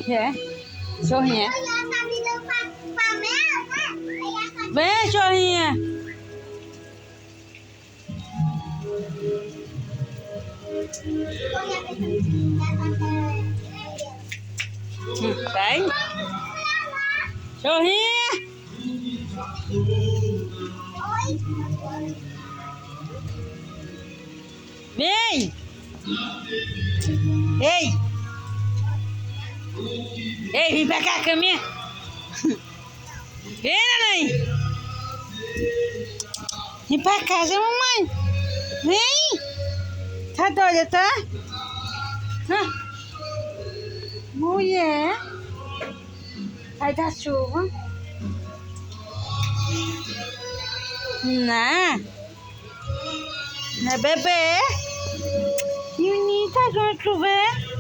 É. Cachorrinha. Vem, cachorrinha. Vai. Cachorrinha. Vem. Ei. Ei, vem pra cá, caminha. Vem, neném. Vem pra casa, mamãe. Vem. Tá doida, tá? Mulher. Sai da chuva. Não. Não é bebê. Menina, tá com chuva.